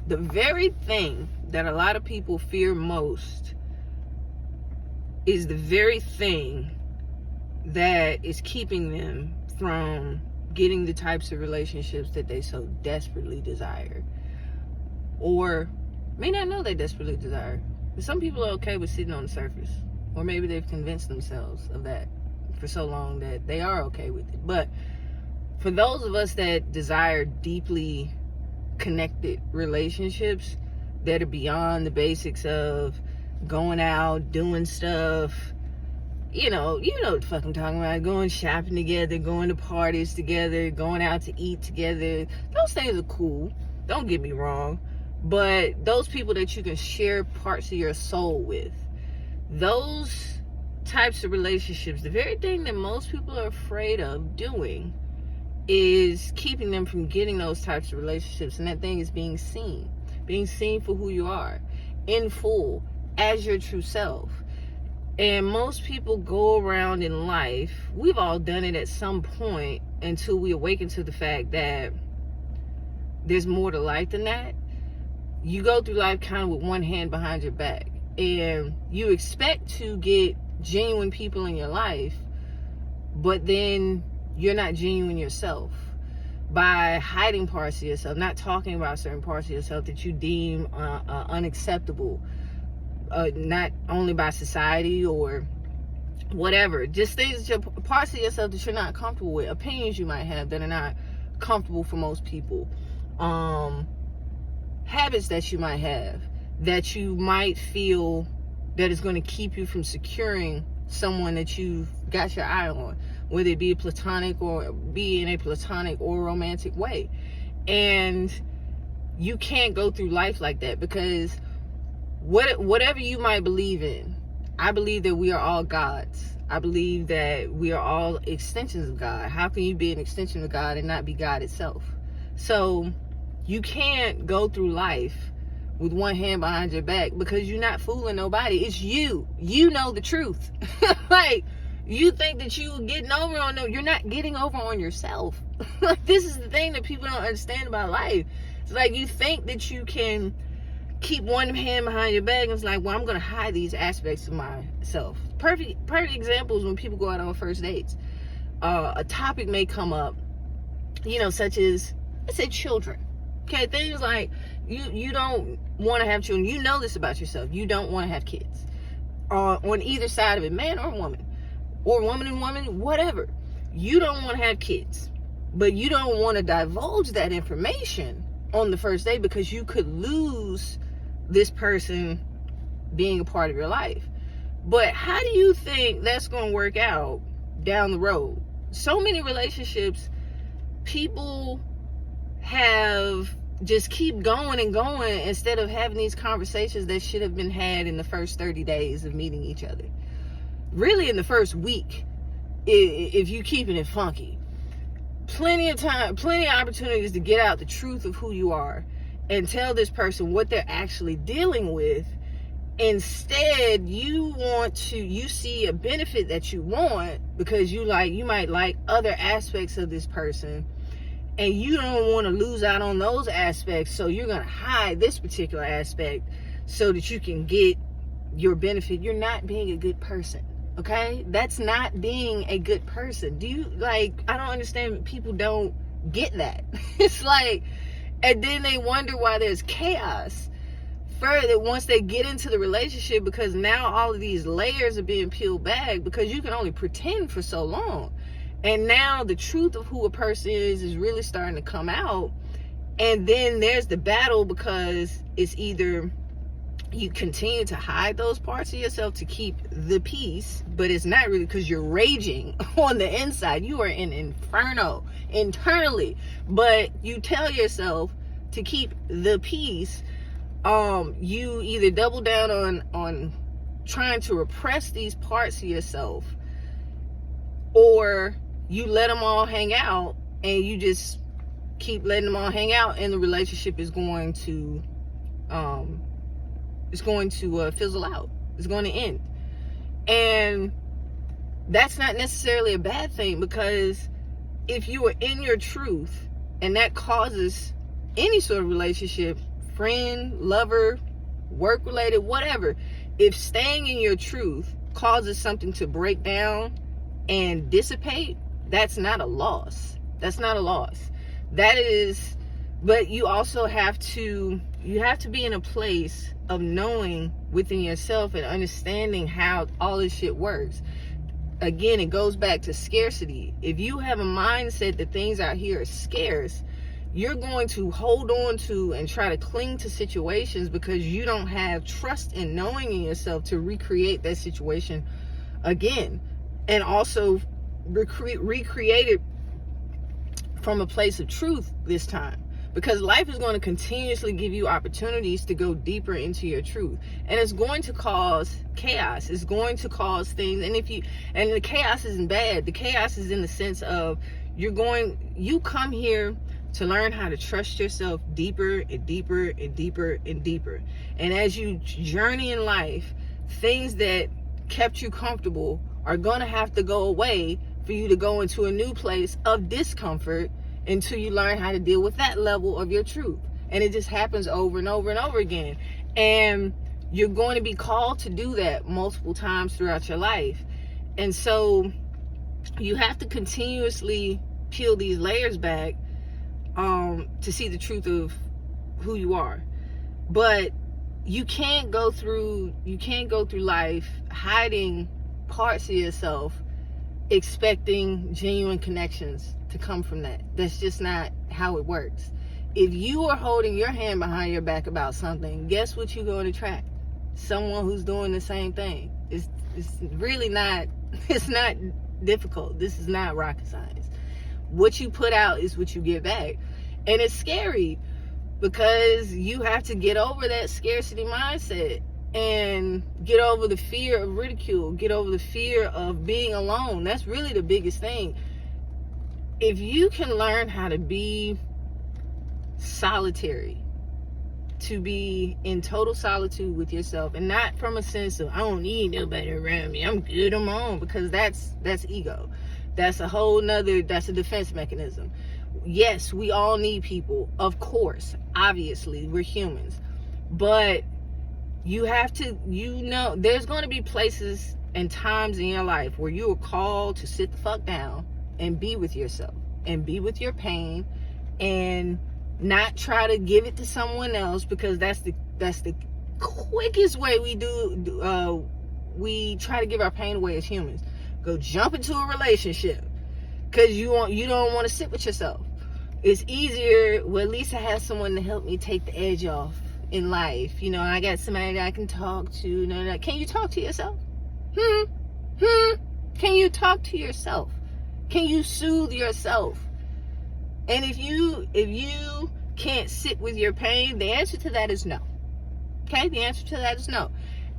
The very thing that a lot of people fear most is the very thing that is keeping them from getting the types of relationships that they so desperately desire, or may not know they desperately desire. But some people are okay with sitting on the surface, or maybe they've convinced themselves of that for so long that they are okay with it. But for those of us that desire deeply connected relationships that are beyond the basics of going out, doing stuff, you know what the fuck I'm talking about, going shopping together, going to parties together, going out to eat together. Those things are cool, don't get me wrong, but those people that you can share parts of your soul with, those types of relationships, the very thing that most people are afraid of doing is keeping them from getting those types of relationships. And that thing is being seen for who you are, in full, as your true self. And most people go around in life, we've all done it at some point, until we awaken to the fact that there's more to life than that. You go through life kind of with one hand behind your back, and you expect to get genuine people in your life, but then you're not genuine yourself by hiding parts of yourself, not talking about certain parts of yourself that you deem unacceptable, not only by society or whatever, just things that parts of yourself that you're not comfortable with, opinions you might have that are not comfortable for most people, habits that you might have that you might feel that is going to keep you from securing someone that you've got your eye on, whether it be platonic or be in a platonic or romantic way. And you can't go through life like that, because whatever you might believe in, I believe that we are all gods. I believe that we are all extensions of God. How can you be an extension of God and not be God itself? So you can't go through life with one hand behind your back, because you're not fooling nobody. It's you. You know the truth. Like, you think that you getting over on them. You're not getting over on yourself. Like, this is the thing that people don't understand about life. It's like, you think that you can keep one hand behind your back, and it's like, well, I'm going to hide these aspects of myself. Perfect example is when people go out on first dates. A topic may come up, such as, let's say, children. Okay, things like, you don't want to have children. You know this about yourself. You don't want to have kids. On either side of it, man or woman and woman, whatever. You don't want to have kids, but you don't want to divulge that information on the first day, because you could lose this person being a part of your life. But how do you think that's going to work out down the road? So many relationships, people have just keep going and going instead of having these conversations that should have been had in the first 30 days of meeting each other. Really, in the first week, if you keeping it funky. Plenty of time, plenty of opportunities to get out the truth of who you are and tell this person what they're actually dealing with. Instead, you see a benefit that you want because you might like other aspects of this person, and you don't want to lose out on those aspects, so you're going to hide this particular aspect so that you can get your benefit. You're not being a good person, okay? That's not being a good person. I don't understand, people don't get that. It's like, and then they wonder why there's chaos further once they get into the relationship, because now all of these layers are being peeled back, because you can only pretend for so long. And now the truth of who a person is really starting to come out. And then there's the battle, because it's either you continue to hide those parts of yourself to keep the peace, but it's not really, because you're raging on the inside. You are in inferno internally, but you tell yourself to keep the peace. You either double down on trying to repress these parts of yourself, or you let them all hang out, and you just keep letting them all hang out, and the relationship is going to fizzle out. It's going to end. And that's not necessarily a bad thing, because if you are in your truth and that causes any sort of relationship friend, lover, work related, whatever, if staying in your truth causes something to break down and dissipate, that's not a loss. That's not a loss. That is, but you also have to be in a place of knowing within yourself and understanding how all this shit works. Again, it goes back to scarcity. If you have a mindset that things out here are scarce, you're going to hold on to and try to cling to situations because you don't have trust in knowing in yourself to recreate that situation again, and also recreate it from a place of truth this time, because life is going to continuously give you opportunities to go deeper into your truth, and it's going to cause chaos. It's going to cause things, and the chaos isn't bad. The chaos is in the sense of you come here to learn how to trust yourself deeper and deeper and deeper and deeper. And as you journey in life, things that kept you comfortable are going to have to go away for you to go into a new place of discomfort until you learn how to deal with that level of your truth. And it just happens over and over and over again. And you're going to be called to do that multiple times throughout your life. And so you have to continuously peel these layers back to see the truth of who you are. But you can't go through life hiding parts of yourself, expecting genuine connections to come from that. That's just not how it works. If you are holding your hand behind your back about something, guess what you're going to attract? Someone who's doing the same thing. It's really not, it's not difficult. This is not rocket science. What you put out is what you get back. And it's scary because you have to get over that scarcity mindset and get over the fear of ridicule, get over the fear of being alone. That's really the biggest thing. If you can learn how to be solitary, to be in total solitude with yourself, and not from a sense of I don't need nobody around me, I'm good on my own, because that's ego. That's a defense mechanism. Yes, we all need people, of course, obviously, we're humans, but you have to, there's going to be places and times in your life where you are called to sit the fuck down and be with yourself and be with your pain, and not try to give it to someone else, because that's the quickest way we try to give our pain away as humans. Go jump into a relationship because you don't want to sit with yourself. It's easier, well, at least I have someone to help me take the edge off in life. I got somebody that I can talk to. No. Can you talk to yourself? Can you talk to yourself? Can you soothe yourself? And if you can't sit with your pain, the answer to that is no. Okay? The answer to that is no.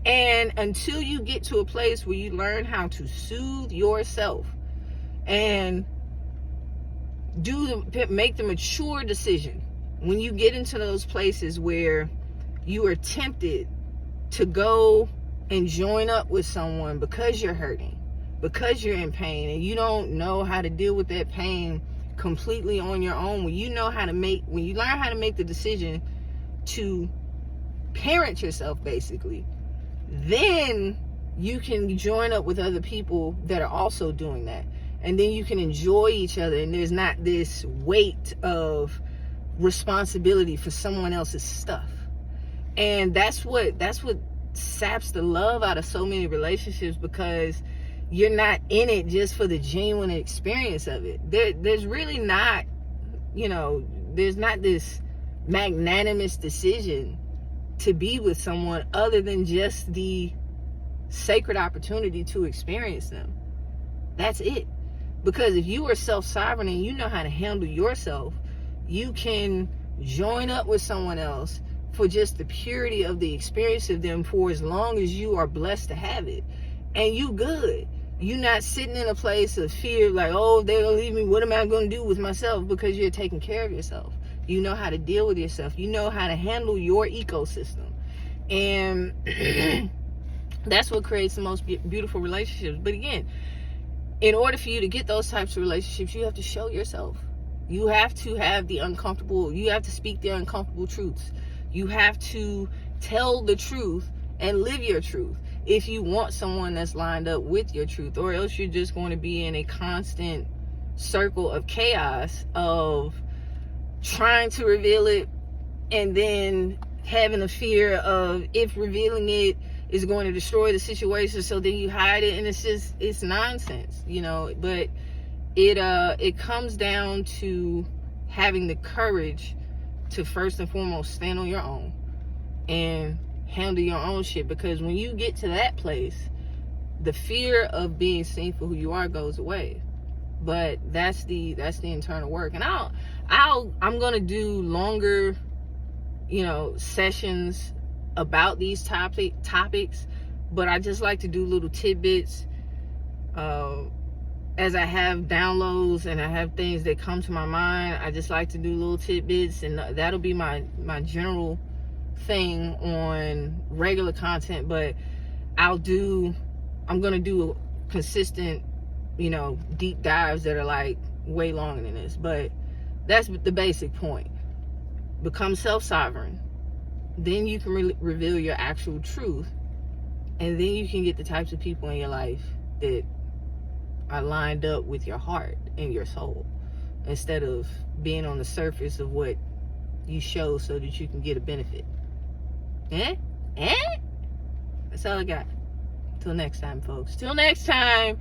And until you get to a place where you learn how to soothe yourself and make the mature decision, when you get into those places where you are tempted to go and join up with someone because you're hurting, because you're in pain, and you don't know how to deal with that pain completely on your own, when you learn how to make the decision to parent yourself, basically, then you can join up with other people that are also doing that, and then you can enjoy each other, and there's not this weight of responsibility for someone else's stuff. And that's what saps the love out of so many relationships, because you're not in it just for the genuine experience of it. There's really not, there's not this magnanimous decision to be with someone other than just the sacred opportunity to experience them. That's it. Because if you are self-sovereign and you know how to handle yourself, you can join up with someone else for just the purity of the experience of them for as long as you are blessed to have it. And you good. You're not sitting in a place of fear like, oh, they're going to leave me. What am I going to do with myself? Because you're taking care of yourself. You know how to deal with yourself. You know how to handle your ecosystem. And that's what creates the most beautiful relationships. But again, in order for you to get those types of relationships, you have to show yourself. You have to have you have to speak the uncomfortable truths You have to tell the truth and live your truth if you want someone that's lined up with your truth, or else you're just going to be in a constant circle of chaos of trying to reveal it and then having a fear of if revealing it is going to destroy the situation, so then you hide it, and it's nonsense, but it comes down to having the courage to first and foremost stand on your own and handle your own shit, because when you get to that place, the fear of being seen for who you are goes away. But that's the internal work. And I'm gonna do longer sessions about these topics, but I just like to do little tidbits as I have downloads and I have things that come to my mind. I just like to do little tidbits, and that'll be my general thing on regular content. But I'm gonna do consistent deep dives that are like way longer than this. But that's the basic point. Become self-sovereign, then you can reveal your actual truth, and then you can get the types of people in your life that are lined up with your heart and your soul, instead of being on the surface of what you show so that you can get a benefit. That's all I got. Till next time, folks. Till next time.